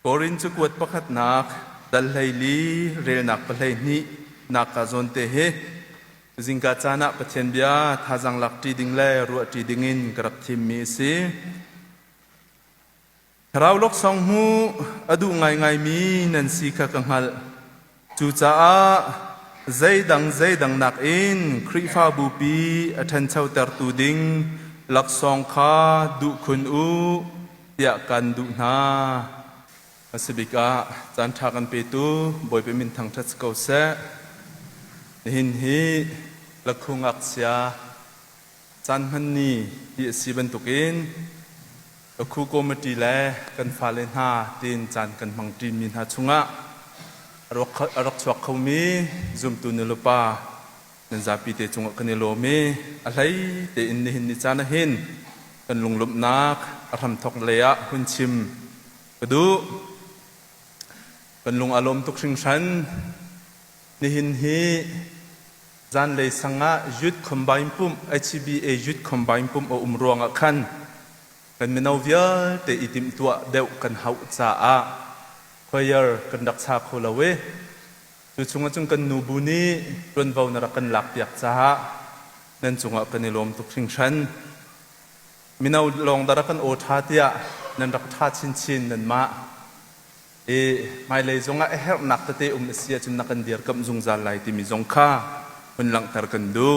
Korin cukuat pakat nak dalhay li rel nak palay ni nakazon tehe zingka cana patien bia thazang lak ti ding le ruat ti dingin kerap tim mi si Rau lok song mu adu ngai mi nan si ka kanghal chu cha a zai dang nak in khri fa bu pi athan chau tar tu ding lak song kha du khun u ya kan du na asibika chan tha kan pe tu boi pe min thang thach ko se hin hi lakhung ak sia chan han ni hi si ban tukin khu committee le kan falen ha tin chan kan mang tin min ha chunga rok chwak khomi zum tu ne lupa nan zapi te chunga kan lo me alai te in ni hin ni chana hin kan lunglup nak aram thok leya hun chim kadu kan lung alom tuk sing san ni hin hi zan le sanga youth combine pum HBA youth combine pum o umruang akhan kan menau via te itim tua deu kan hau cha a khoyer kan dak cha kholawe chu chunga chung kan nu bu ni ron vau na kan lak piak cha nan chunga kan lom tuk sing san menau long dara kan o tha tia nan rak tha chin nan ma mai le zonga her nak te sia chun nakan dir kam zung zal lai ti mi zong kha hun lang tar kan du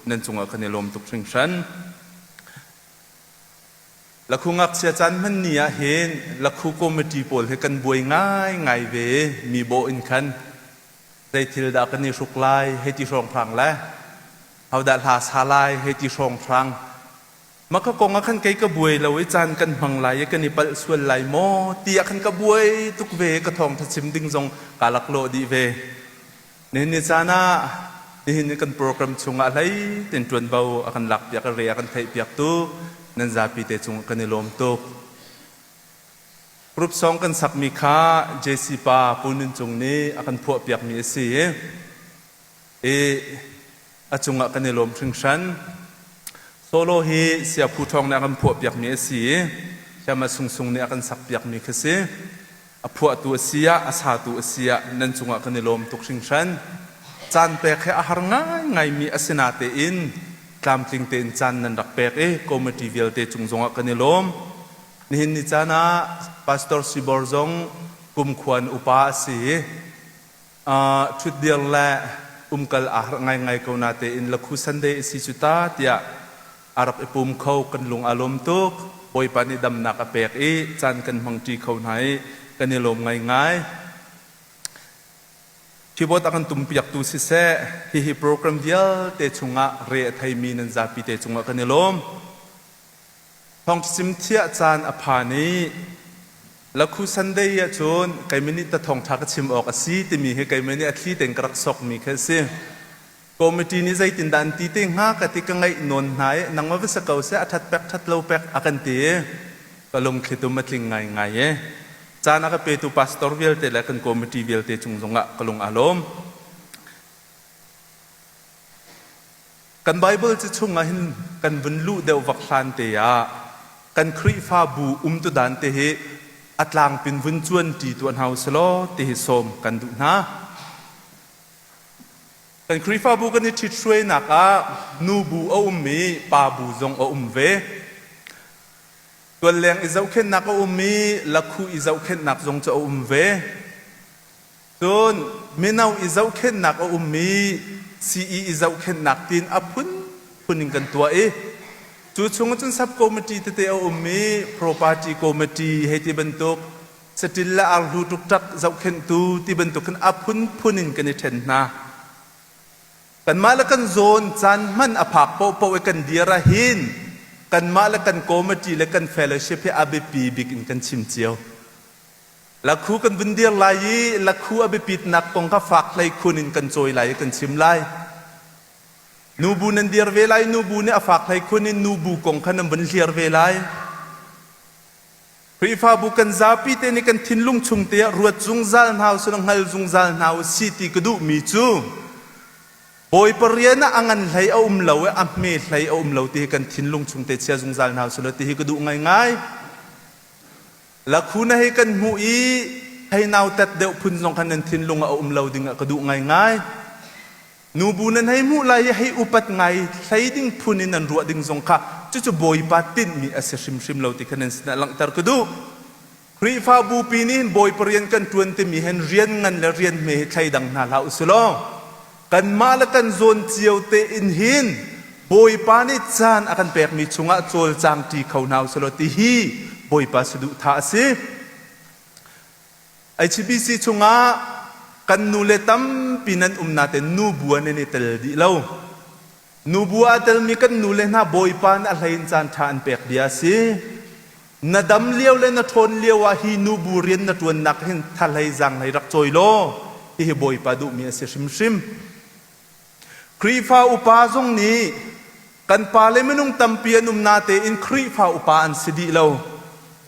nan chunga kan lom tuk sing san lakhungak sia chan man nia hen lakhu committee pol he kan buai ngai ve mi bo in khan dai thil da kan ni suklai he ti song phang la hau da la salai he ti song phang maka konga khan kai ka buai lawai chan kan hang lai kan ni pal sual lai mo tia khan ka buai tuk ve ka thong thachim ding jong kalak lo di ve ni chana ni kan program chunga lai ten tuan bau akan lak pia ka re akan thai piak tu nan zapi te chung kan lom tok group song kan sak mi kha JC pa punin chung ni akan phu piak mi si achunga kan lom thing san solo hi sia phu thong na kan phu piak mi si chama sung ni akan sak piak mi khase aphu tu sia asa tu sia nan chunga kan lom tok sing san chan pe khe ahar ngai mi asina te in tlam tling ten chan nan rak pek committee vel te chungzonga kanilom nihin ni chana pastor Siborzong kum khwan upa si thut dir la kal ah ngai ko na te in lakhu sunday si chuta tia arap ipum khau kan lung alom tuk poi pani dam na ka pek chan kan mangti khau nai kanilom ngai Chibot akan tumpiak tu si se hi program dia te chunga re thai mi nan zapi te chunga kanilom thong sim thia chan aphani lakhu sunday ya chon kai minute ta thong thak chim ok asi ti mi he kai mani athli teng krak sok mi khase committee ni zai tin dan ti te nga ka ti ka ngai non nai nangwa visa kau se athat pek that lo pek akan ti kalom khitu matling ngai chana ka pe tu pastor vel te la kan committee vel te chungzonga kalung alom kan bible chi chunga hin kan bunlu deu vak hlan te ya kan khri fa bu tu dan te he atlang pin vun chuan ti tuan house lo te hi som kan du na kan khri fa bu kan ni thi throi na ka nu bu o mi pa bu zong o ve tuan leng izau khen nak mi lakhu izau khen nak zong cha ve ton menau izau khen nak mi CE izau khen nak tin apun puning kan tua chu chung chun sub committee te mi property committee heti bentuk setilla al hu tuk tak zau khen tu ti bentuk kan apun punin kan then na kan malakan zone chan man aphak po kan dira hin kan mala kan committee le kan fellowship he ABP big in kan chim chiao lakhu kan bundir lai lakhu ABP nak pong ka fak lai kunin kan choi lai kan chim lai nubu nan dir ve lai nubu ne afak lai kunin nubu kong kan ban hliar ve lai prifa bu kan zapi te ni kan thinlung chung te ruat zungzal nau sunang hal zungzal nau city kudu mi chu Boy pariana angan lai a lawe amme lai a law ti kan thinlung chung te chia zungzal nau sulo ti hi kudu ngai ละคูนะให้กันหูอีให้นาวตัดเดวพุนสงคันนันทินลงเอาเราดึงกระดูง่ายง่ายนูบูนันให้มูลายให้อุปัตไงใช้ดิ้งพุนินันรัวดิ้งสงค่ะจะบอยปัตินมีอาศัยชิมเราติคันนันสนาลังตารกระดูครีฟ้าบูปีนี้บอยเปลี่ยนกันทวนเตมีเห็นเรียนงันและเรียนเมฆใช้ดังนาลาอุสโลกันมาละกันโซนเจียวเตอินหินบอยปานิจานอากันแปลกมีชงะโจลจางตีเขานาวสโลติฮีบอยปัสดุท่าสิไอชิบิซีชงะกันนูเลตัมปีนันนาเตนูบัวเนเนเตลดิเลานูบัวเตลมีกันนูเลน่าบอยปานอะไรจานทานแปลกเดียสินาดำเลี้ยวเลยนาทนเลี้ยวว่าฮีนูบูเรียนนาตวนนักเห็นทะเลจังให้รักจอยโลฮีบอยปาดุมีเสียชิมครีฟ้าอุปาจงนี้กันปาเลมนุงตัมเปียนุมนาเตอินครีฟ้าอุปาอันสิดีเลา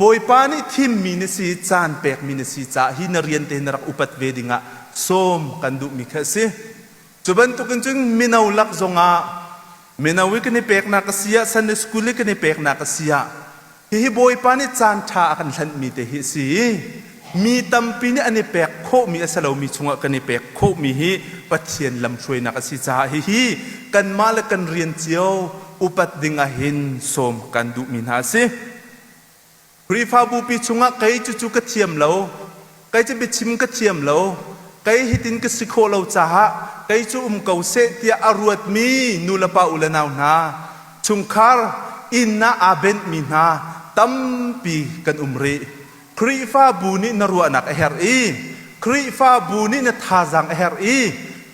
บอยปานี่ทิมมีนสีจานแปลกมีนสีจ่าฮีนเรียนเตนรักอุปัตเวดิงะส้มกันดุมีแค่สิจุบันตุกันจึงมินาวลักจงะมินาวิกันในแปลกนักเสียสันสกุลกันในแปลกนักเสียฮีบอยปานี่จานชากันทันมีเตหิสีมีตัมปีนี่อันนี้แปลกโคมีอาศัยมีชงกันในแปลกโคมีฮีปัจเจียนลำช่วยนักสิจ่าฮีกันมาและกันเรียนเจียวอุปัตดิงะหินส้มกันดุมีนาสิครีฟ้าบูปีชงะไกจุกระเทียมเราไกจะไปชิมกระเทียมเราไกหิตินกสิโคเราจ้าไกจูเกาเสตียอรวดมีนูลปาอุลนาวนาชุงคาร์อินนาอาเบนมีนาตัมปีกันรีครีฟ้าบูนี่นรัวนักเฮรีครีฟ้าบูนี่นท่าจังเฮรี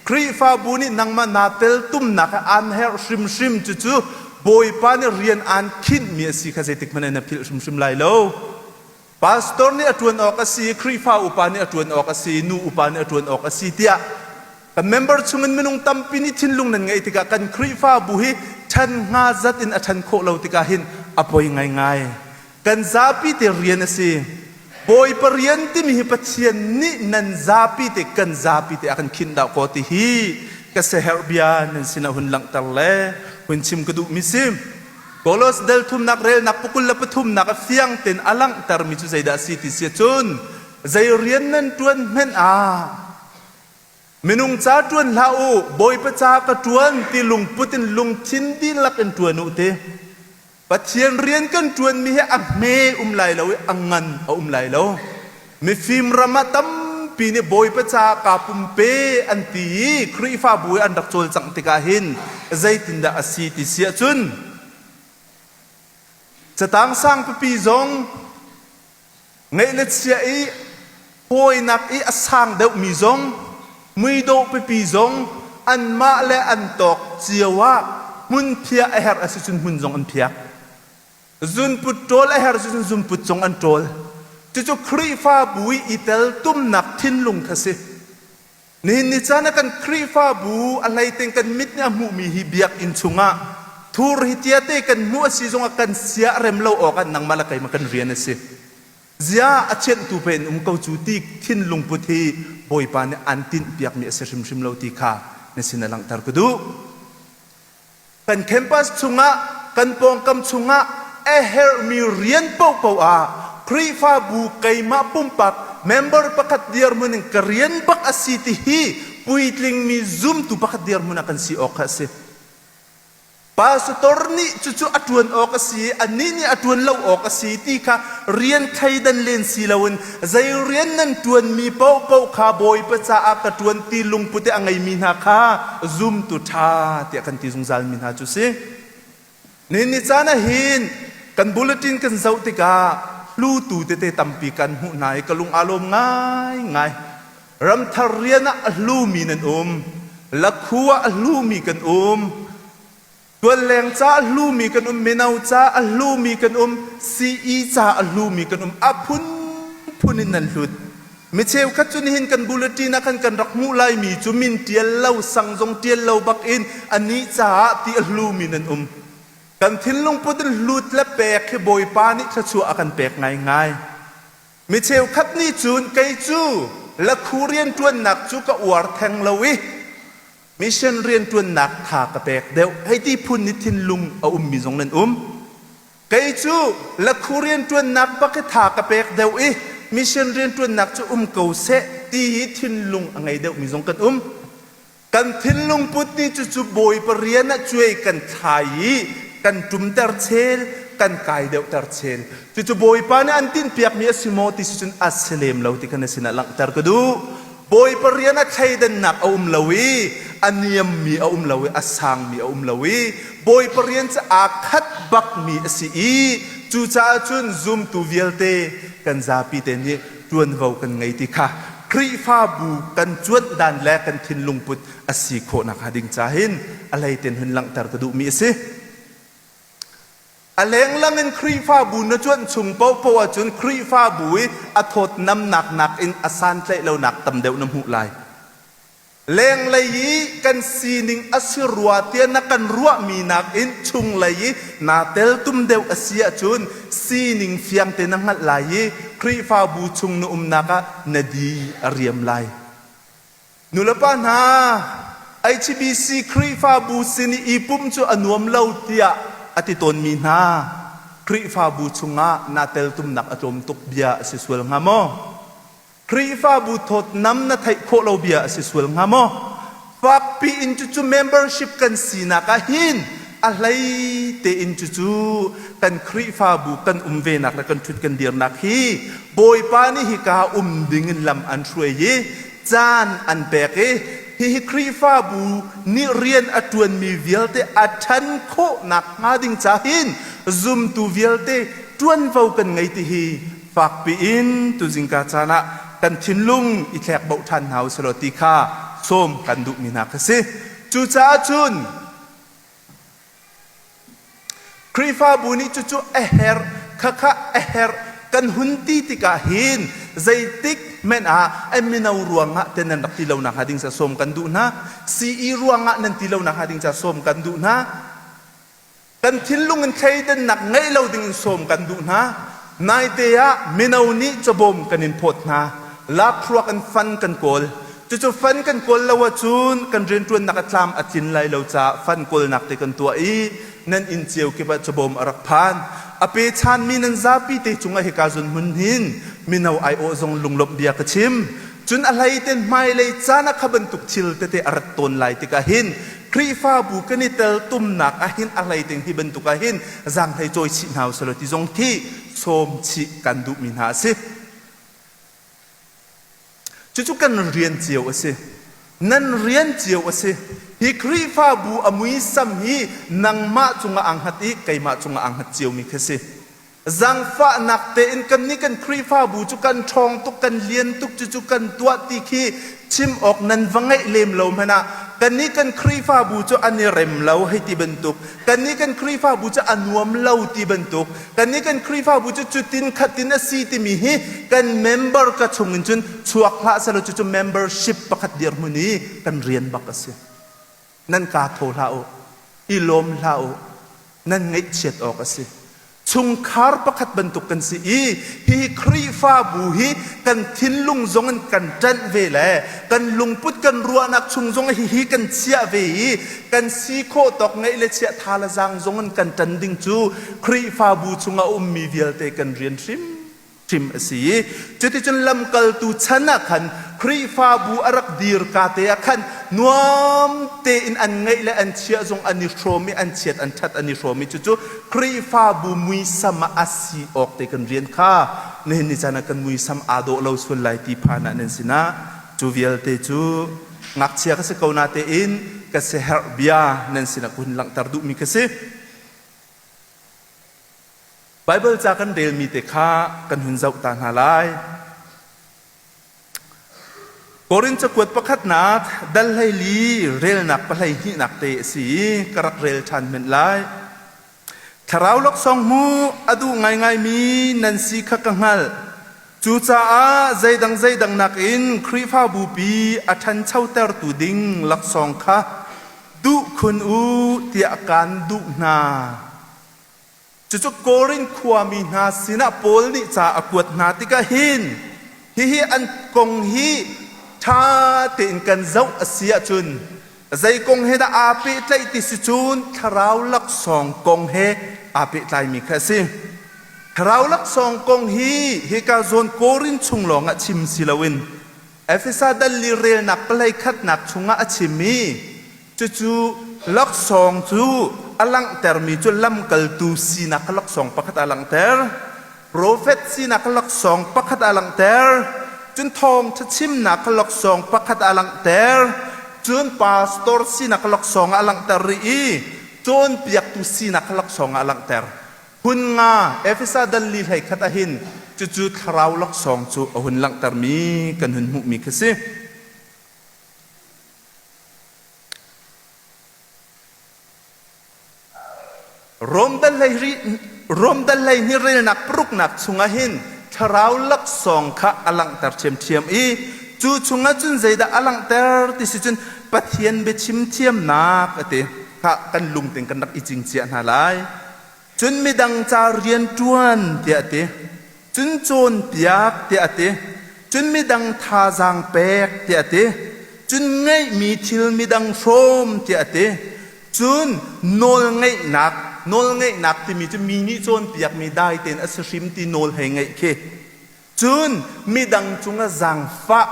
ครีฟ้าบูนี่นังมานาเตลตุมนักอันเฮรชิมจู่บอยปานเรียนอันคิดมีสิขจิติกมันนับพิลชิมไลโลพาสตอร์นี่อตวนออกสีครีฟ้าอุปานี่อตวนออกสีนูอุปานี่อตวนออกสีเตียกันเมมเบอร์ชุงเงินมนุงตั้มปินิทินลุงนั่นไงติกากันครีฟ้าบุฮีฉันงาจัดอินฉันโคเราติกาหินอภัยง่ายกันซาปีเตเรียนสิบอยปเรียนที่มีปัจเจียนนี่นันซาปีเตกันซาปีเตอากันคินดาวโคติฮีกษเฮร์เบียนันสินาหุนหลังตะเลหุนชิมกระดูมิซิมโกลสเดลทุมนักเรลนักปุกุลละปทุมนักเฟียงเต็นอลังตารมิจุใจดาสิติเสียจุนใจเรียนนันตวนเมนอาเมนุงจ้าตวนลาอูบอยประจากระตวนที่ลุงพุตินลุงชินดิลักเป็นตวนอุเตปัจเจียนเรียนกันตวนมีให้อักเมไลเราอังงันเอาไลเรามีฟิมรามาตัมปีนี้บอยประจากาปุ่มเปอันตีครีฟ้าบุยอันดักโจลจังติกาหินใจตินดาอสีติเสียจุนจะตั้งสร้างปีจงไงเลเซียอีโอยนักอีอสร้างเดวมีจงมือโดปีจงอันมาและอันตกเจียวะมุนเพียเอฮร์อสิจุนมุนจงอันเพียจุนปุตโตลเอฮร์จุนจุนปุตจงอันโตลจู่ครีฟ้าบุยอิตาลตุมนักทินลุงทศินี่นิจานักันครีฟ้าบุอะไรเต็งกันมิดเนี่ยมูมีฮิเบียกอินชุงะทูรหิตยาเตกันมัวซีจงกันเสียเรมเล่าออกกันนังมาละไกมากันเรียนสิเสียอาเชนตูเป็นเกาจูติทินลุงพุทธีบอยปานอันตินเบียกมีเสชิมเล่าตีขาในสินลังตารกดูกันเคมปัสชุงะกันปองกำชุงะเอเฮร์มีเรียนเป่าอาครีฟ้าบุไกมาปุ่มปักเมมเบอร์ปักเดียร์มุนิงกเรียนปักอสิติฮีปุยลิงมีซุมตุปักเดียร์มุนักันsiออกสิพาสตอร์นี่จู่ๆอตวนออกสีอันนี้นี่อตวนเล่าออกสีที่ค่ะเรียนไทยดันเลนสีลาวันใจเรียนนั้นตวนมีเป้าคาบอยประจาอากตวนตีลุงพุทธอังไงมีนาคาซุมตุชาเตียกันตีซุงซัลมินาจุสินี่นิจานะหินกันบุลตินกันเจ้าติกาลูตูเตเตตัมปีกันหูนายกลุงอารมณ์ง่ายรำทาเรียนะลูมีนันละคัวลูมีกันตัวแรงจ้าลูมีกันเมนาวจ้าลูมีกันซีอีจ้าลูมีกันอพุนินนันหลุดไม่เชี่ยวคัดจุนหินกันบุลตีนักกันรักมูไลมีจุมินเตียนเล่าสังจงเตียนเล่าบักอินอันนี้จ้าที่ลูมีนันกันทิ้งลงพุทธลุดและแปลกให้บอยปานิชัวอากันแปลกง่ายไม่เชี่ยวคัดนี่จูนไกจูและคูเรียนจวนหนักจูกอวดแทงละวิมิเช่นเรียนจวนหนักถากระแปลกเดียวให้ที่พุ่นนิทินลุงเอามีจงนั้นไก cái chú là khu riêng tuần nạc bắc cái thả cái bẹc đều ý mission riêng tuần nạc chú cầu sẽ tí thiên lung ngày đều mi giống cần thiên lung bút ni chú bồi bờ riêng á chui cần thải cần trùm tar chel cần cài đều tar chel chú bồi pa na an tin piak mi asimo ti chú aselem lâu ti cần xin lặng tar kadu bồi bờ riêng á thay den nạc lawi aniam mi lawi asang mi lawi bồi bờ riêng sa akhat bak mi asi chú cha chun zoom tu vielte cần zapi te ni tuan vào cần ngày ti kha kri pha bu kan chuan dan le kan thin lung put asi kho na kha ding cha hin alai ten hun lang tar ka du mi se aleng lang in kri pha bu na chuan chung pau pau a chun kri pha bu a thot nam nak in asan tlai lo nak tam deuh nam hu lai leng lai kan sining asirwa tia na kan ruwa mi nak in chung lai na tel tum deuh asia chun sining fiang te na ngat lai kri pha bu chung nu naka nadi ariam lai nulapa na HBC kri pha bu sini ipum chu anuam lo tia atiton mi na kri pha bu chunga na tel tum nak atom tuk bia siswel ngamo kri pha bu thot nam na thai kho lo bia siswel ngamo fak pi in chu membership kan sina ka hin alai te in chu kan kri pha bu kan ve nak la kan thut kan dir nak hi boy pa ni hi ka ding in lam an thruai ye chan an pek e hi kri pha bu ni rian atun mi vielte athan kho nak nga ding cha hin zoom tu vielte tuan vau kan ngai ti hi fak pi in tu jingka chana kan thin lung i thlek bau than hau saloti kha som kan du mi nak se chu cha chun kri pha bu ni chu eher kha eher kan hunti tika hin zaitik men a eminau ruanga tenan tilaw na hading sa som kan du na si i ruanga nan tilaw na hading sa som kan du na kan thinlung an khaiden nak ngai lo ding som kan du na nai te ya minau ni chobom kanin pot na la phruak an fan kan kol chu fan kan kol lawa chun kan ren tuan nakatlam atin lai lo cha fan kol nak te kan tua i nan in chieu ke ba chobom arak phan ape chan minan zapi te chunga he ka zun mun hin minau ai o zong lunglop bia ka chim chun alai ten mai lei chana khaban tuk chil te arat ton lai te ka hin kri pha bu kani tel tum nak a hin alai ten hi ban tu ka hin zang thai choi chi nau salo ti zong thi som chi kan du min ha se chu kan rian chiu ase nan rian chiu ase hi kri pha bu amui sam hi nang ma chunga ang hati kai ma chunga ang hat chiu mi khase zang fa nak te in kan ni kan kri pha bu chu kan thong tu kan lien tuk chu kan tua ti khi chim ok nan wangai lem lo mana kan ni kan kri pha bu chu ani rem lo hai ti bentuk kan ni kan kri pha bu chu anuam lo ti bentuk kan ni kan kri pha bu chu chutin khatin a si ti mi hi kan member ka chungin chun chuak la sa lo chu membership pakhat dir muni kan rian bakase nan ka tho lao ilom lao nan ngai chet ok ase chung khar pakhat bentuk kan si hi kri pha bu hi kan thin lung zong an kan tan ve le kan lung put kan ruwa nak chung zong hi kan chia ve kan si kho tok ngai le chia thala jang zong an kan tan ding chu kri pha bu chunga mi vial te kan rian trim asi chuti chun lam kal tu chana khan kri pha bu arak dir ka te khan nuam te in an ngai le an chia zong ani thromi an chet an that ani thromi chu kri pha bu mui sama asi ok te kan rian kha ne ni chana kan mui sam ado lo sun lai ti phana nen sina chu vial te chu ngak chia ka se kauna te in ka se her bia nen sina kun lang tar du mi ka se Bible cha kan del mi te kha kan hun zau ta na lai Korin cha kwat pakhat nak dal lai li rel nak palai hi nak te si karak rel chan men lai tharau lok song mu adu ngai mi nan si kha kangal chu cha a zaidang nak in kri pha bu pi athan chau ter tu ding lak song kha du khun u tia kan du na chu korin khuami na sina pol ni cha akwat na tika hin hi an kong hi tha tin kan zau asia chun zai kong he da api tlai ti si chun tharau lak song kong he อาเปตายมีแค่สิเราลักสองกงฮีกาโซนโกรินชุงหลงชิมสิลาวินเอฟซาดัลลีเรลนักเลยขัดนักชุงชิมีจู่ลักสองจู่อลังเตอร์มีจุลำกัลตูสีนักลักสองปักตอลังเตอร์โปรเฟตสีนักลักสองปักตอลังเตอร์จนทองจะชิมนักลักสองปักตอลังเตอร์จนพาสตอร์สีนักลักสองอลังเตอร์รีจนเปียกตุสีนักลักสองอลังเตอร์หุ่นงาเอฟซาดัลลีให้ขัดหินจู่คราวลักสองจู่หุ่นลังเตอร์มีกันหุ่นมุมีคือสิรวมดัลเลยนี่เรนักปรุกนักชุงหินคราวลักสองข้าอลังเตอร์เทียมอีจู่ชุงจุนใจดาอลังเตอร์ที่สิจุนปะเทียนเบชิมเทียมนักเตะข้ากันลุงเต็งกันนักอีจิงเจียนาไลจุนมีดังจาเรียนจวนเตะเตะจุนโจนเปียกเตะเตะจุนมีดังทาจางเปกเตะเตะจุนไงมีทิลมีดังโฟมเตะเตะจุนโนลไงนักโนลไงนักที่มีจะมีนิจนเปียกมีได้เต็นอัศริมที่โนลให้ไงเคจุนมีดังจุงะจังฟ้า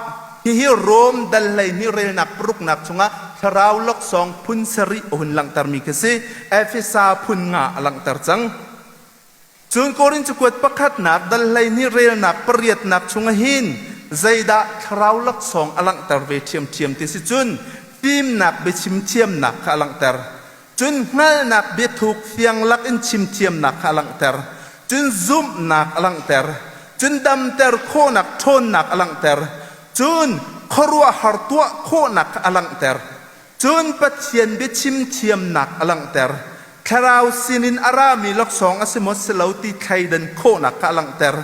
ที่ฮิโรมดัลเลยนี่เรนักปรุกนักจุงะคราวล็อกสองพุนสริโอหุนลังตารมีกษีเอฟซาพุนงาลังตารจังจุนโครินจุกวดประคัดนักดัลเลยนี่เรนักเปรียดนักจุงะหินใจดาคราวล็อกสองอลังตารเวเทียมที่สิจุนฟิมนักเบชิมเทียมนักอลังตารจุนงัลนักเบทุกเฟียงลักอินชิมเทียมนักอลังเตอร์จุนซุมนักอลังเตอร์จุนดำเตอร์โคนักทนนักอลังเตอร์จุนครัวหาร์ตัวโคนักอลังเตอร์จุนปัจเจียนเบชิมเทียมนักอลังเตอร์คราวซินินอารามีลักสองอสมสลาวตีไทยดันโคนักอลังเตอร์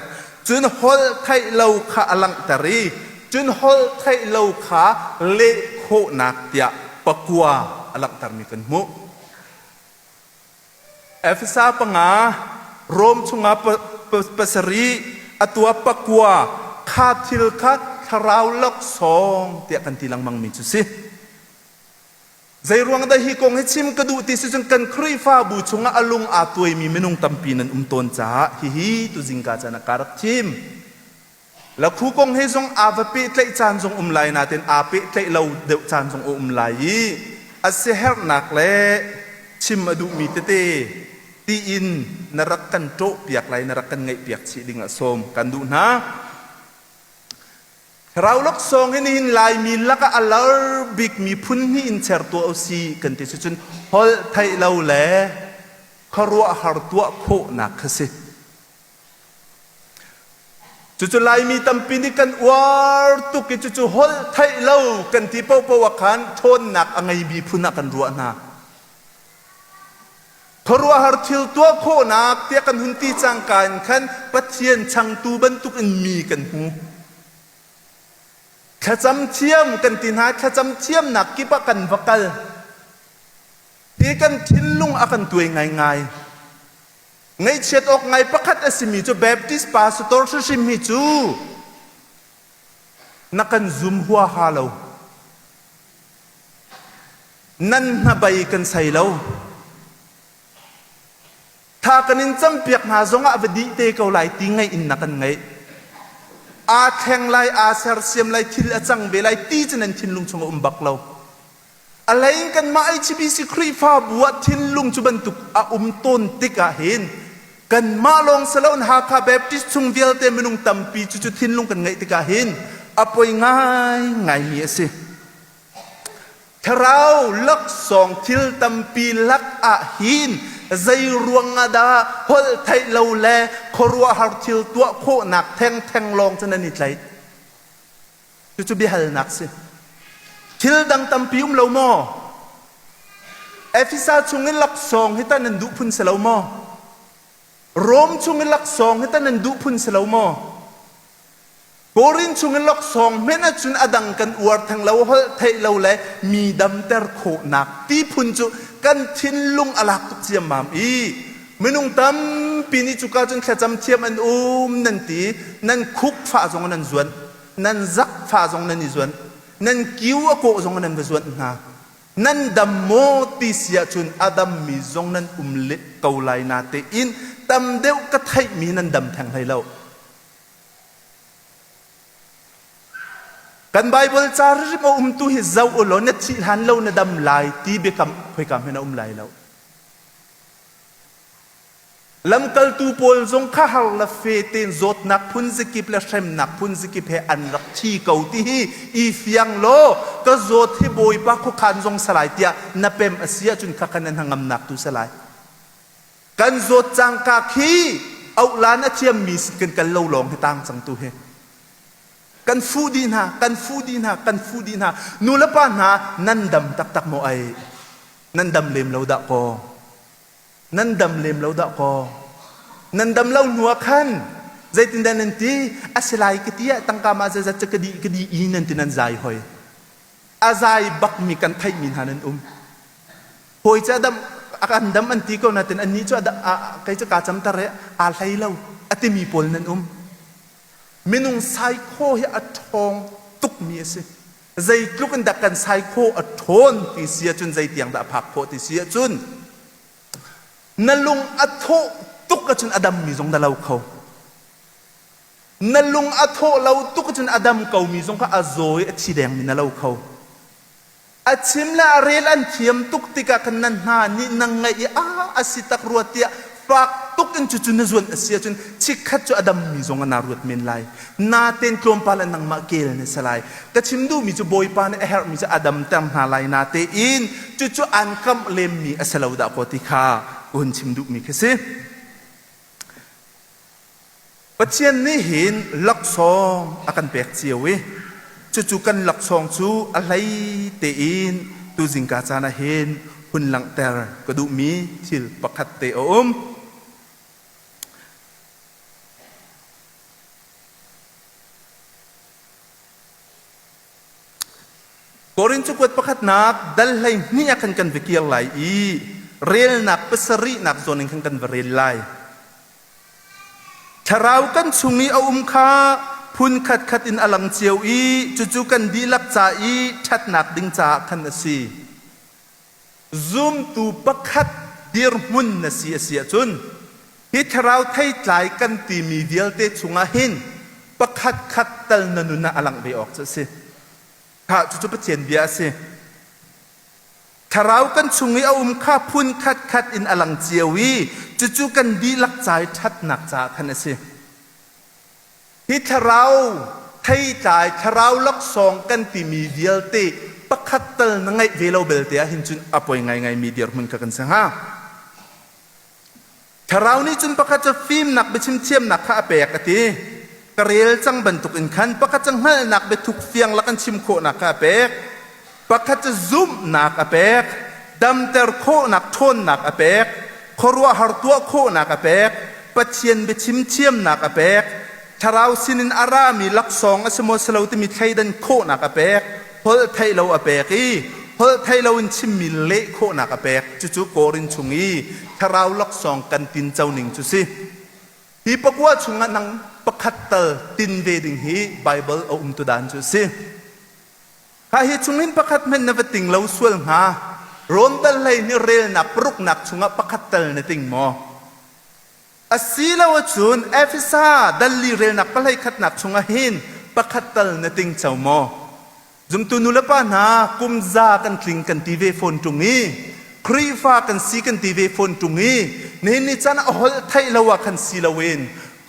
จุนฮอลไทยเลวขาอลังเตอรีจุนฮอลไทยเลวขาเลโคนักเตียปะกัวอลังเตอร์มีกันมุเอฟซาปังอาโรมชุงอาเปสรีอตัวปะกัวคาทิลคัดคราวลักสองเตียกันทีหลังมังมีจุสิใจรวงได้ฮิกงให้ชิมกระดูติสิจังกันครีฟ้าบูชุงอาลุงอาตัวมีเมนุงตัมปีนันตนจ้าฮิตุจิงกาจานักการักชิมแล้วคู่กงให้ทรงอาเปเตจานทรงไลนาเต็นอาเปเตเราเดจานทรงไลอาเซฮร์นักเล่ชิมอดูมีเตตีอินนรักกันโตเปียกไหลนรักกันไงเปียกสีดิ่งอสมกันดูนะเราลักซองให้นินลายมีลักอัลลอร์บิกมีพุ่นนี่อินเชอร์ตัวเอาซีกันที่สุดฮอลไทยเราแหล่ครัวหาร์ตัวโคนักสิจู่ๆลายมีตั้มปีนี่กันวาร์ตุกิจู่ๆฮอลไทยเรากันที่เป้าปวักขันทนนักอะไรมีพุ่นนักกันรัวนาครัวหาร์ทิลตัวโคนักเตียกันหุ่นตีจังกันขันปัจเจียนช่างตูบันตุกันมีกันหูขจำเทียมกันตินาขจำเทียมหนักกิปะกันวักลที่กันทิ้นลุงอากันตัวง่ายไงเช็ดออกไงประคัดอสิมีจูเบบติสปาสตอร์ชิมิจูนักกันซุมหัวฮาเลวนั่นนาใบกันใส่เลวถ้ากันอินจำเปียกหาจงอาบดีเตะเขาไหลตีไงอินนักกันไงอาแข่งไล่อาเซอร์เซียมไล่ทิลจังเบไล่ตีจนันทินลุงชงบักเราอะไรกันมาไอชีบีสิครีฟ้าบัวทินลุงจุบันตุกอาต้นติกาเห็นกันมาลงสลาวน์ฮาคาเบบติชงเดียลเตมนุงตัมปีจุทินลุงกันไงติกาเห็นอป่วยง่ายมีสิถ้าเราลักสองทิลตัมปีลักอาหินใจรวงอาดาฮอลไทยเราแลครัวฮาร์ทิลตัวโคหนักแทงลองจะนั่นนิดไรจู่ๆบิฮัลนักสิทิลดังตัมปีเราโมเอฟิซาชงเงินลักสองให้ตันนันดุพุนเสลาโมโรมชงเงินลักสองให้ตันนันดุพุนเสลาโมโกรินชงเงินลักสองเมื่อจุนอดังกันอวดทางเราฮอลไทยเราแลมีดำเตอร์โคหนักที่พุนจุกันทิ้นลุงอลักตุกเจียมมามอีเมื่อนุ่งตั้มปีนี้จุกาจนแค่จำเทียมอันนั่นตีนั่นคุกฝ่าจงนั่นส่วนนั่นซักฝ่าจงนั่นนี่ส่วนนั่นกิ้วโกจงนั่นส่วนนะ นั่นดำโมติเสียจุนอดัมมีจงนั้นเล็กเกาไลนาเตอินตำเดียวก็ไทยมีนั่นดำแทงให้เรากันไบเบิลจารีบเอาตัวให้เจ้าอุลอนที่หันเราในดำลายที่เบคำให้คำให้เราลายเราลำกัลตูโพลจงข้าหัลเฟเตนจดนักพุนสกิปและเชมนักพุนสกิปให้อันรักที่เก่าที่อีฟียงโลก็จดที่บอยปากขันจงสลายเตียนับเป็นอาเซียจุนข้ากันนั้นหางำนักตุสลายกันจดจังกาคีเอาล้านอาเทียมมีสิกันเล่าลองให้ตั้งจังตุเฮกันฟูดีนะกันฟูดีนะกันฟูดีนะนูละปานะนั่นดำตักโมไอนั่นดำเลมเราดะกอนั่นดำเลมเราดะกอนั่นดำเราหนัวขันใจตินดานันทีอาศัยกิติยะตั้งกามาจะกดีอีนันตินันใจหอยอาใจบักมีกันไทยมินหานันหอยจะดำอาการดำอันที่ก็นัดอันนี้จะใครจะกาจำตาเระอะไรเล่าอติมีปนนันมินุงไซโคเฮอัดทองตุกมีสิใจกลุกันดักกันไซโคอัดทนที่เสียจนใจเตียงดับผักโพที่เสียจนนลุงอัดโทตุกจนอดัมมีจงดาเราเขานลุงอัดโทเราตุกจนอดัมเขามีจงก็อาโซยอัดชีแดงมีนเราเขาอัดชิมละเรลันเทียมตุกติกากันนันหานี่นังไงอาสิตักรัวเตียฝากตุกอันจุนนจวนเสียจนชิคัดจอดัมมีจงอนารุดเมนไลนาเต็นกลมปาลันนังมาเกลเนสไลก็ชิมดูมีจะบอยปานเฮร์มีจะอดัมเต็มหาไลนาเตอินจุอันคำเลมมีอสลาวดาปติคาอุนชิมดูมีแค่สิปัจจัยนี้เห็นลักษณะอาการแปลกเจียวจุกันลักษณะจูอะไรเตอินตูจิงกาจานะเห็นหุ่นหลังแต่ก็ดูมีทิลปักขัดเตอโกรินจุกวัดประคัดนักดัลไลนี่อาการกันวิกิลไลเรียลนักเปสรีนักโซนิงกันเรียลไลชราวกันชุงนี้เอาค้าพุนขัดอินอลังเจียวจุกันดีลักจ่าชัดนักดิ้งจ่าคันสีซุมตูประคัดดีร์มุนนเสียจุนฮิชราวไทยใจกันตีมีเดียลเตชุงอาหินประคัดขัดตัลนันุนาอลังไปออกจะสิข้าจุประเจียนเบียสิชราวกันชุงนี้เอาข้าพุนขัดอินอลังเจียวจุกันดีลักใจชัดนักจ่าคันสิที่ชราวไทยใจชราวลักสองกันตีมีเดียลเตประคัดตัลนังไงเวลาเบลเตียหินจุนอภัยไงมีเดียร์มันกันสังหาชราวนี้จุนประคัดจะฟิล์มหนักไปชิมเทียมหนักข้าเปกตีกระเรลจังบรรทุกอินขันประคัดจังหัลหนักไปทุกเฟียงละกันชิมโคหนักข้าเปกประคัดจะซุ่มหนักเปกดำเตอร์โคหนักทนหนักเปกครัวหารตัวโคหนักเปกปัจเจียนไปชิมเทียมหนักเปกชราวสินินอารามีลักสองอสมอสลาวที่มีไทยดันโคหนักเปกพอไทยเราเปกพอไทยเราอินชิมมิเละโคหนักเปกจุโกรินชุงีชราวลักสองกันตินเจ้าหนิงจุสิที่ปกว่าชุงนังประคัตเตอร์ตินเวดิงฮีไบเบิลเอาตุดานจุสิหาเหตุชุงินประคัตมันนวติงเราสวลหาร้อนตัลเลยนี่เรลนักปรุกนักชุงประคัตเตอร์นติงมออาศิลาวจุนเอฟิซาดัลลีเรลนักปะเลยขัดนักชุงหินประคัตเตอร์นติงเจ้ามอจุมตุนุลปานากุมซากันคลิงกันทีเวฟอนตรงนี้ครีฟ้ากันซีกันทีเวฟอนตรงนี้นี่นี่จันอหลไทยลาวกันซีลาเวน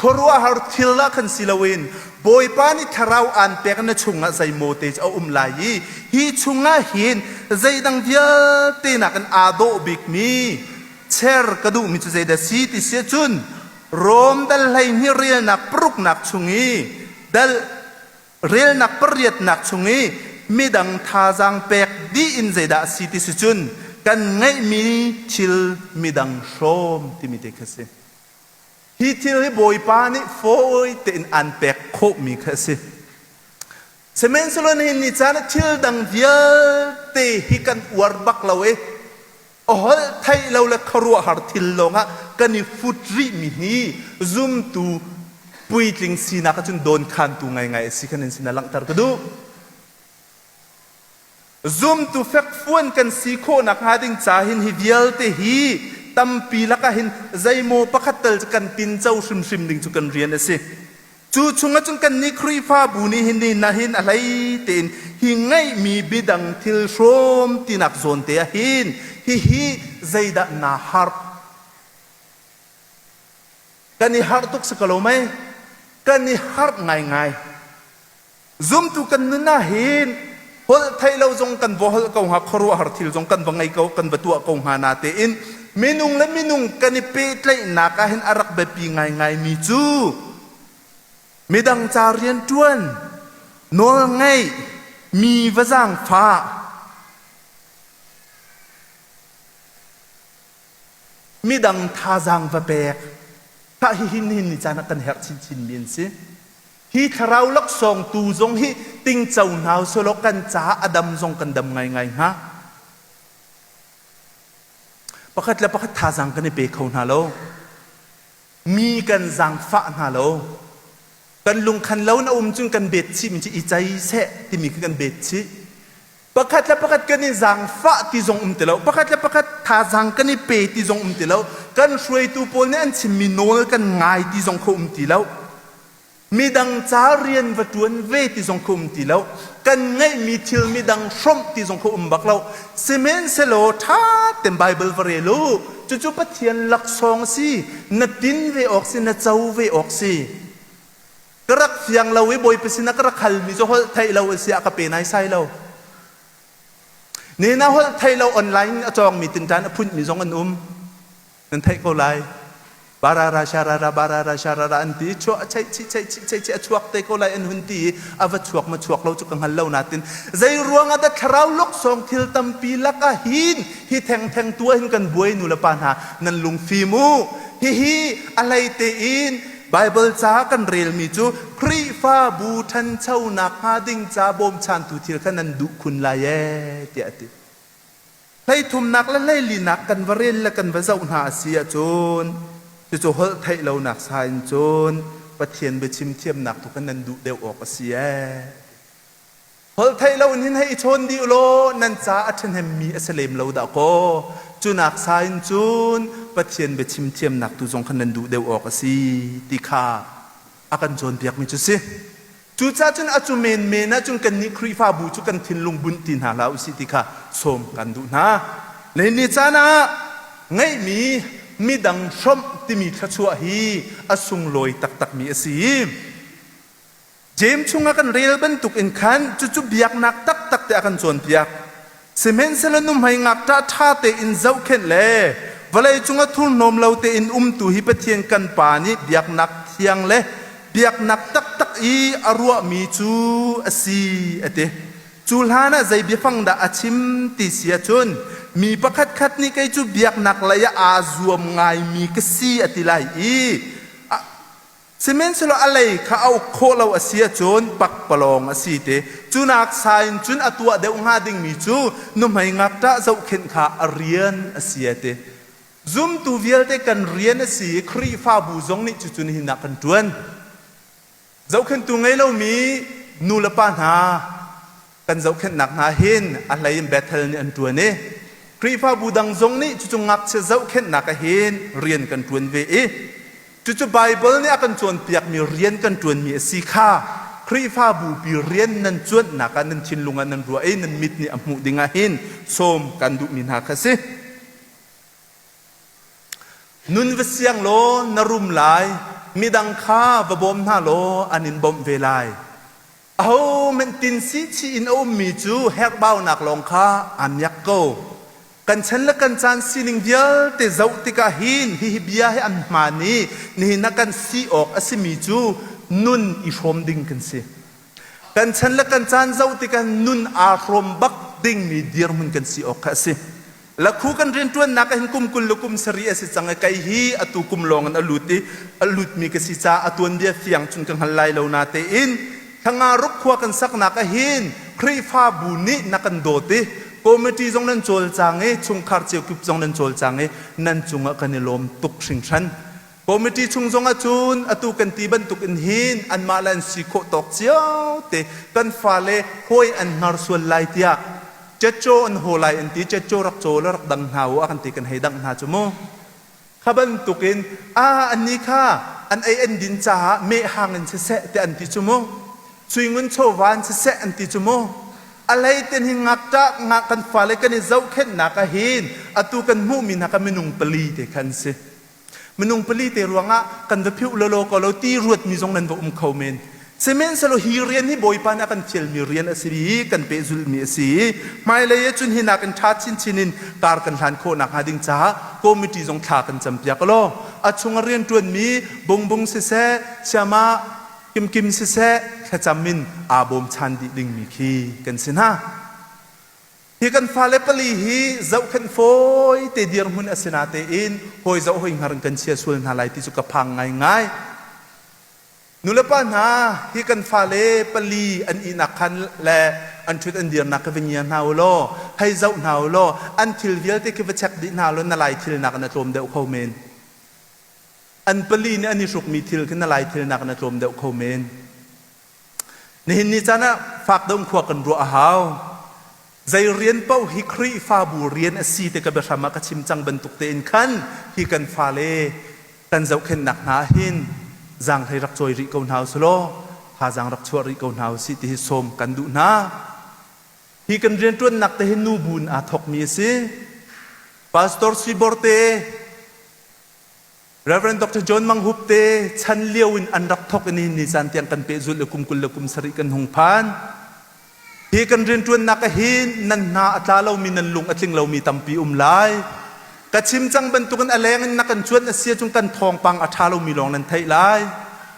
ครัวฮาร์ทิลละกันซีลาเวนบอยปานิทราวอันเปกันชุงะใจโมเตจเอาลายฮีชุงะหินใจดังเดียเตนักันอาโดบิกมีเชร์กระดูมิจุใจเดซีติเสียจุนโรมดัลไลนี่เรียนนักปรุกนักชุงีดัลเรียนนักปริยัดนักชุงีมีดังท่าจังเปกดีอินใจดาซีติเสียจุนกันไงมีชิลมีดังโชมที่มีเด็กเสียฮิทิลบอยปานิโฟยเต็นอันเปกโคมีแค่สิเซเมนสโลนหินนิจานทิลดังเดียเตฮิกันอวร์บักลาเวโอ้โหไทยเราเล็กครัวหาร์ทิลลงะกันนี่ฟุตรีมีฮีซุมตูปุยลิงซีนักจนโดนคันตูไงสิกันนินสินาลังตาร์กดู zoom tu fek fuan kan si kho nak hading chahin hi vial te hi tampi laka hin zaimo pakhatal kan tin chau shrim shrim ding chu kan rian ase chu chunga chung kan ni khri fa bu ni hin ni na hin alai ten hi ngai mi bidang thil shom tinak zon te hin hi zaida na har kan ni har tuk sakalo mai kan ni har ngai zoom tu kan na hin hol thai lo jong kan bohol ko ha khru har thil jong kan bangai ko kan batua ko ha na te in minung la minung kan ni pe tlai na ka hin arak be pi ngai mi chu midang charian tuan nol ngai mi wazang fa midang tha jang va pek ta hin ni chana kan her chin min si hi tharau lak song tu zong hi ting chau nau solo kan cha adam zong kan dam ngai ha pakhat la pakhat tha jang kan pe khau na lo mi kan jang fa na lo kan lung khan lo na chung kan bet chi min chi i chai se ti mi kan bet chi pakhat la pakhat kan ni jang fa ti zong te lo pakhat la pakhat tha jang kan ni pe ti zong te lo kan shrui tu pol ne an chim mi nol kan ngai ti zong kho ti lo mi dang cha rian va tuan ve ti zong khum ti lo kan ngai mi thil mi dang shom ti zong khum bak lo semen selo tha tem bible va re lo chu chu pathian lak song si na tin ve ok si na chau ve ok si karak fiang lo we boy pesina karak khal mi zo hol thai lo si aka pe nai sai lo ne na hol thai lo online atong mi tin tan phun mi zong an nan thai ko lai barara sharara anti chua chai chuak te ko lai an hunti ava chuak ma chuak lo chu kang hal lo natin zai ruang ada tharau lok song thil tampi laka hin hi theng tua hin kan buai nu la pan ha nan lung fi mu hi alai te in bible cha kan rel mi chu khri fa bu than chau nak ha ding cha bom chan tu thil kan nan du khun la ye ti ati lai thum nak la lai li nak kan varel la kan va zau na sia chun chu hol thai lo nak sain chun pathian be chim thiam nak tu kan nan du deu ok sia hol thai lo nin hai chon di lo nan cha athen hem mi asalem lo da ko chu nak sain chun pathian be chim thiam nak tu jong kan nan du deu ok si ti kha akan chon piak mi chu si chu cha chun achu men na chun kan ni khri fa bu chu kan thin lung bun tin ha la usi ti kha som kan du na le ni cha na ngai mi dang shom ti mi thachua hi asung loi tak mi asi jem chunga kan rel ban tuk in khan chu biak nak tak te akan chon piak semen selanum hai ngak ta tha te in zau khen le valai chunga thul nom lo te in tu hi pathian kan pa ni biak nak thiang le biak nak tak i arua mi chu asi ate chulhana zai bi phang da achim ti sia chun mi pakhat khat ni kai chu biak nak laya azuam ngai mi ka si atilai i semen selo alai kha au kholo asia chon pak palong asi te chunak sain chun atua de nga ding mi chu nu mai ngak ta zau khen kha arian asia te zoom tu vial te kan rian asi khri fa bu zong ni chu chun hin nak kan tuan zau khen tu ngai lo mi nu la pa na kan zau khen nak na hin alai battle ni an tuan ne khri fa bu dang zong ni chu ngak che zau khen nak a hin rian kan tuan ve e chu bible ni akan chuan piak mi rian kan tuan mi si kha khri fa bu pi rian nan chuan nak an nan thin lunga nan ruwa e nan mit ni amu dinga hin som kan du min ha kha se nun ve siang lo narum lai midang kha va bom na lo anin bom ve lai au men tin si chi in om mi chu hek bau nak long kha am yak ko kan chan la kan chan sining vial te zau ti ka hin hi bia he an mani ni na kan si ok asimi chu nun i shom ding kan se kan chan la kan chan zau ti kan nun a rom bak ding ni dir mun kan si ok ka se la khu kan rin tuan na ka hin kum kul lukum sari ase changa kai hi atu kum long an alut mi ka si cha atun dia fiang chun kan halai lo na te in thanga ruk khwa kan sak na ka hin khri fa bu ni na kan do te committee jong nan chol change chung khar cheu kup jong nan chol change nan chunga kanilom tuk sing than committee chung jong a chun atu kan ti ban tuk in hin an malan si kho tok chiao te kan fale hoi an nar sual lai tia เจโจอันโหไลอันตีเจโจรักโจแล้วรักดังหาวอันตีกันให้ดังหาจโมข้าบันตุกินอันนี้ค่ะอันไอเอ็นดินจ้าเมหางอันเสะแต่อันติจโมช่วยเงินโชวานเสะอันติจโมอะไรเต็นหิงักจักงักกันฟ้าเลยกันเจ้าเข็นนักหินอตุกันมูมินักมนุงปลีเตคันเสมนุงปลีเตรวงะกันจะพิวโลโลก็เราตีรวดมีทรงนั้นว่าเขาเมนเซเมนสโลฮีเรียนนี่บ่อยปานักันเชลมีเรียนอสิบีกันเปซุลมีอสีไม่เลยจุนหินักกันทัดชินชินินการกันทานโคนักหาดิงจ้าโกมิตีทรงขากันจำเปียกโลอัชงเรียนจวนมีบงบงเสเสชามากิมกิมเสเสขจามินอาบมชันดิดิงมีคีกันสินะฮีกันฟาเลปลีฮีเจ้าขันโฟยเตเดียร์มุนอสินาเตอินหอยเจ้าหอยหารังกันเชียส่วนหาไลที่สุกพังง่ายนุลปานาฮีกันฟาเลปลีอันอินักขันและอันชุดอันเดียร์นักวิญญาณนาวโลให้เจ้านาวโลอันทิลเวียลที่คิดเช็คดินาวโลนาไลทิลนักนัตรมเดวเขาเมนอันปลีนี่อันนี้สุกมีทิลขึ้นนาไลทิลนักนัตรมเดวเขาเมนในหินนี้จ้านะฝากดมขวกันรัวอาหาวใจเรียนเป้าฮิครีฟาบูเรียนอสีเตกับเบรามากชิมจังบรรทุกเตนขันฮีกันฟาเลกันเจ้าเข็นนักหนาหินจางให้รักจอยริโกนาวสโลหาจางรักชัวริโกนาวสิที่สมกันดูนาฮีกันเรียนจวนนักแต่เห็นนูบุญอาทกมีสิพาสตอร์ซิบอร์เตReverend Dr. John Manghupte ฉันเลี้ยวอินอันรักทกนี่นิจันเตียงกันเปจุลกุมกุลกุมสริกันหงพานฮีกันเรียนจวนนักหินนันนาอัตลาเรามีนันลุงอัตลิงเรามีตัมปีไลกระชิมจังบรรทุกันอะไรงันนักกันชวนเสียจงกันทองปังอัตลาเรามีลองนันไทยไล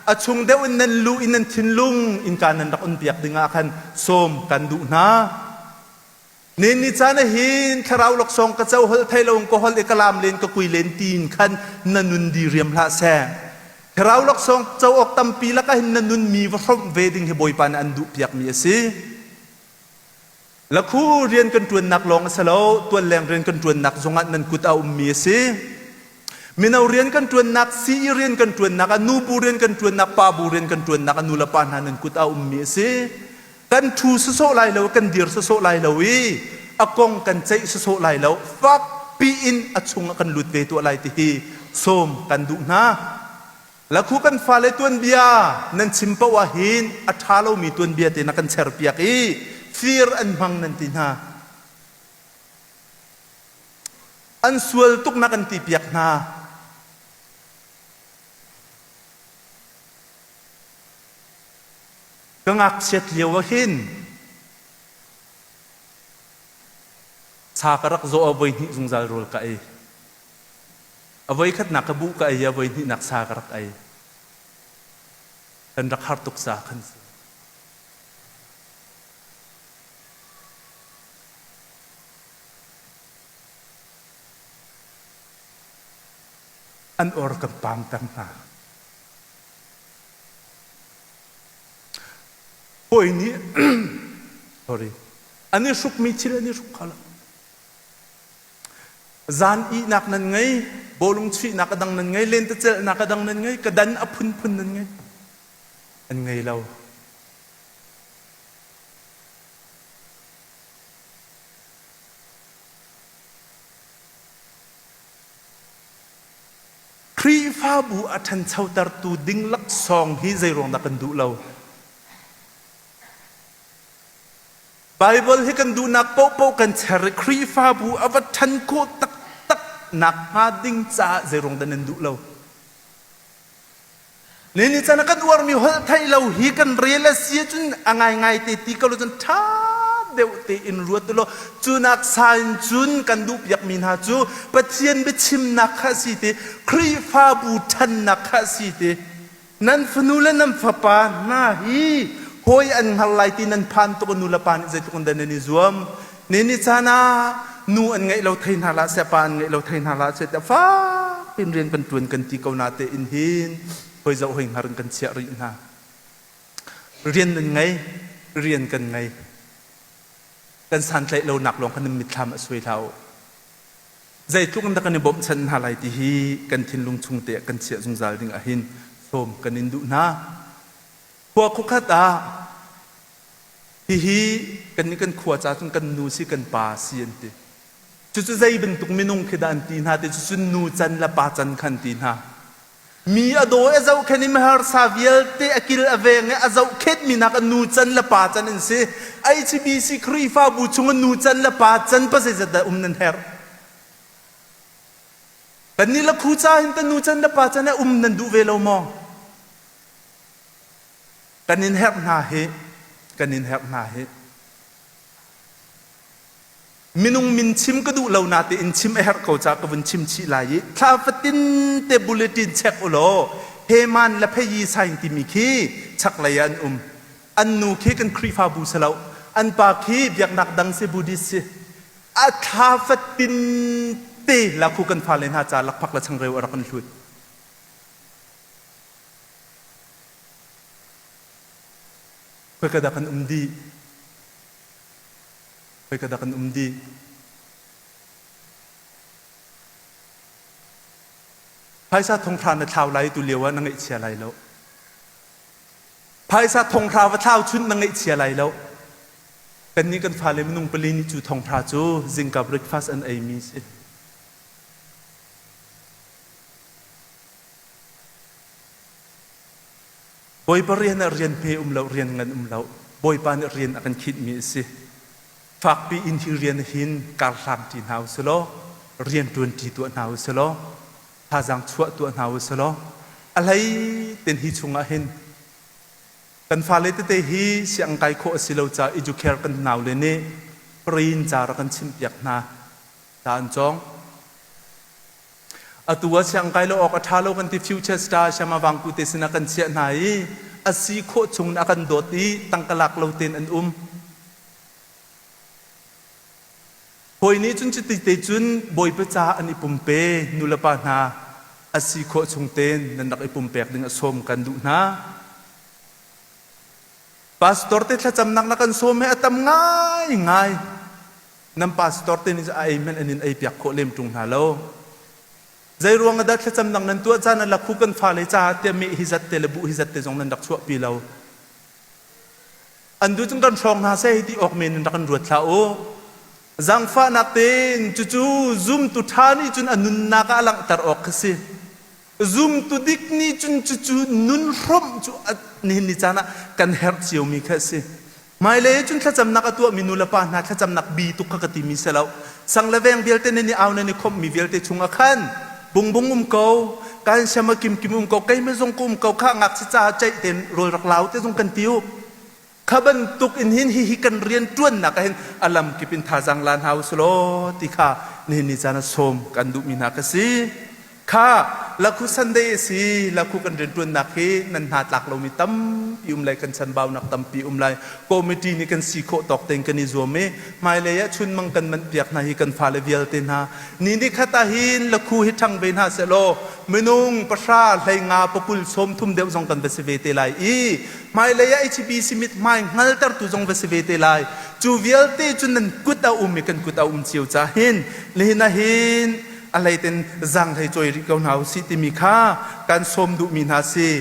อชุงเดวินนันลูอินนันทินลุงอินการนันรักอุนเปียกดึงอาคันสมกันดูนานี่นิจานะหินคาราวลกซองกระเจ้าฮลไทยเราองก็ฮลเอกลามเลนก็คุยเลนตีนขันนันนุนดีเรียมละแสคาราวลกซองเจ้าออกตัมปีละก็เห็นนันนุนมีวัตถุเวดิงให้บอยปานอันดุเปียกมีสิแล้วคู่เรียนกันจวนนักลองสโลตัวแรงเรียนกันจวนนักจงอันนันกุตเอามีสิมินเอาเรียนกันจวนนักซีเรียนกันจวนนักนูบูเรียนกันจวนนักปาบูเรียนกันจวนนักนูละปานนันกุตเอามีสิกันทูสโซไลแล้วกันเดียร์สโซไลแล้ววีอากงกันใจสโซไลแล้วฟักปีอินอชงกันหลุดเวตัวไลที่สมกันดูนะแล้วคู่กันฟาเลตัวนเบียนั่นชิมปวะหินอัฐาเรามีตัวนเบียที่นักกันเชอร์เปียกีฟีร์อันมังนั่นตินะอันสวลตุกนักกันตีเปียกนาก็งักเสียดเลี้ยวหินชากรักโซเอาไว้ที่จงใจรู้กันเอาไว้ขัดนักบุกันเอาไว้ที่นักชากรักกันรักฮาร์ตุกสาขันอันอร์กับปามตั้งหาโอ้ยนี่ sorry อันนี้สุกมีชิลอันนี้สุกขลังจานอีนักนั่นไงบอลงชีนักดังนั่นไงเล่นตะเจนักดังนั่นไงกระดันอพุนพุนนั่นไงอันไงเราครีฟ้าบูอัทันเช่าตรตูดิ้งลักซองฮีใจรองนักกันดูเราไบเบิลให้กันดูนักโป๊ะโป๊ะกันเชรครีฟ้าบูอวัทันโคตักตักนักฮาดิ้งจ่าใจรองดันดูเรานี่จะนักกันวาร์มีหัวไทยเราฮีกันเรียลเสียจนง่ายง่ายตีก็รู้จนท้าเดี๋ยวตีอินรัวตัวเราจุนักสายจุนกันดูอยากมีนาจูปะเทียนไปชิมนักข้าสิเตครีฟ้าบูทันนักข้าสิเตนั่นฟนูเลนันฟ้าปานาฮีหอยอันฮัลไลที่นั่นพันตัวนูละปานใจตุกันเดนนิซวมนี่จานานูอันไงเราไทยนาลาเสปานไงเราไทยนาลาเสแต่ฟ้าเป็นเรียนกันตวนกันที่เกานาเตอินหินหอยจะหอยหารังกันเชียรินาเรียนกันไงเรียนกันไงกันสันใจเราหนักลงกันมิตรธรรมสวยเราใจทุกคนตะกันในบ่มฉันหาไรที่ฮีกันทินลุงชุงเตะกันเชียจงใจดึงอาหินโสมกันนินดุนาพวกคุกตา hi kan ni kan khua cha chun kan nu si kan pa sian ti chu zai ben tuk minung khidan tin ha te chu nu chan la pa chan khan tin ha mi ado ezau khani mahar savial te akil aveng azau khet mi nak nu chan la pa chan in se ICBC khrifa bu chung nu chan la pa chan pa se da nan her kan ni la khu cha hin ta nu chan la pa chan nan du ve lo mo kan in her na he kan in her na he minung min chim ka du lo na te in chim her ko cha ka bun chim chi lai tha fatin te bulletin check ulo heman la phayi sain ti mi khi chak layan an nu khi kan khrifa bu salau an pa khi byak nak dang se buddhist se a tha fatin te la khu kan fa len ha cha lak phak la chang reu ara kan hlut pe ka da kan diไปกระดักกันดีภายซาทงพรานในเท้าไหลตุเลียวนั่งไอเชียไหลแล้วภายซาทงพราวเท้าชุนนั่งไอเชียไหลแล้วกันนี้กันฟ้าเลยมันนุ่งปลีนิจูทงพราจูจิงกับ breakfast and ไอมีสิบอยปเรียนเรียนเพเราเรียนเงินเราบอยปานเรียนอากันคิดมีสิฝากปีอินที่เรียนหินการสร้างจีนหาวสโลเรียนตัวจีตัวหาวสโลท่าจังชั่วตัวหาวสโลอะไรเต็นหิชงอาหินกันฟ้าเลยเตหีเสียงไก่โคสิโลจ่าอิจูเคร์กันหนาวเลยนี่ปรินจารักันชิมเปียกนาตาอันจงตัวเสียงไก่เราออกอัฐาโลกันที่ฟิวเจอร์สตาร์ชมาวังกุเตสนากันเสียไหนอาศัยโคชงนักกันโดดที่ตั้งกลักเราเต็นอันพอยนี้จุนจิตติจุนบอยประจาอันอิปุ่มเปนุลปานาอาศัยโคชงเต็นนันดักอิปุ่มเปกดึงอสมกันดูนะพาสตอร์เตถ้าจำนักนักกันสมให้อัตมง่ายนำพาสตอร์เตนี่จะไอเมนอันนี้ไอเปียกโคเล่มตรงหาโลใจรวงกระดักถ้าจำนักนั้นตัวจานันลักคู่กันฟ้าเลยจ้าเตมีฮิจัตเตลบุฮิจัตเตจงนันดักชั่วปีเราอันดูจงกันชองหาเสให้ที่ออกเมนนันดักกันรวดเท้าจังฟ้านักเต้นจู่ซุ่มตุทานี่จุนอนุนนักลังตรอกสิซุ่มตุดิกนี่จุนจู่นุนร่มจู่นี่นี่จานะกันเฮร์เซียวมีแค่สิไม่เลยจุนถ้าจำนักตัวมินุลปานะถ้าจำนักบีตุกกติมีเสลาสังเลเวงเวลเตนนี่เอาในนี่คมมีเวลเตชุงอาคันบุงเกาการเชื่อมากิมเกาใครไม่ทรงกุมเกาข้างักสิจ้าใจเต็นโรยรักเล้าเตทรงกันติวขบันตุกอินหินฮิกันเรียนต้วนนักเห็นอลัมกิปินทาจังลานเฮาสโลติข้านี่จานะสมกันดุมินักสิข้าลักขุสันเดสีลักขุกันเรียนต้วนนักเฮนันหาตลักเรามีตั้มปีไลกันชันเบานักตั้มปีไลโกมิตีนี่กันสีโคตอกเต็งกันนิจวมไม่เลยะชุนมังกันมันเปียกนาฮิกันฟาเลเวียลเตนฮานี่ขัตาหินลักขุฮิทังเบนฮาเซโลเมนุงประชาไหลงาปกุลสมทุ่มเดียวจงกันเบสเวเตไลไม่เลยะHBCมิดไม่งัลตร์ตุจงเบสเวเตไลจูเวียลเตจุนนันกุตามีกันกุตาเชียวจ้าหินเลยนะหินอะไรเต็นจังให้จอยริกเอาหนาวสิติมีค่าการสมดุมีนาซี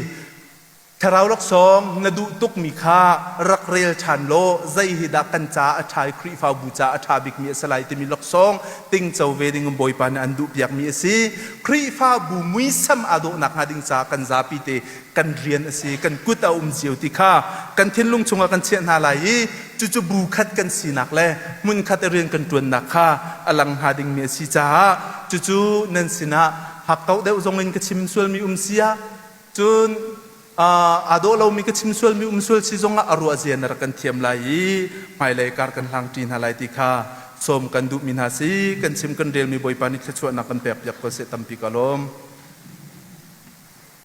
ถ้าเราลักสองนดุตุกมีค่ารักเรียลชันโลใจฮิดักกันจ้าอัฐายครีฟาบูจ้าอัฐาบิกมีสลายติมีลักสองติงเจ้าเวดิงบอยปานอันดุเปียกมีสิครีฟาบูมุยซัมอาโดนักหาดิงจ้ากันจ้าปีเตกันเรียนสิกันกุตาเจียวติค่ากันทิ้งลุงชงกันเชียนหาไหลจู่บูคัดกันสีนักแลมุนคัดเรียนกันตัวนักค่าอลังหาดิงมีสิจ้าจู่นั่นสินะหากเขาได้อุจงเงินกระชิมส่วนมีเสียจุนอาโดเรามีกระชิมส่วนมีส่วนสิจงอารัวเจียนรักันเทียมไหลไม่เลยการกันหลังจีนหาไหลติค่าสมกันดุมินาสีกันชิมกันเรียนมีบอยปานิชชวนนักกันแบบยักษ์ก็เสตัมปิกาลม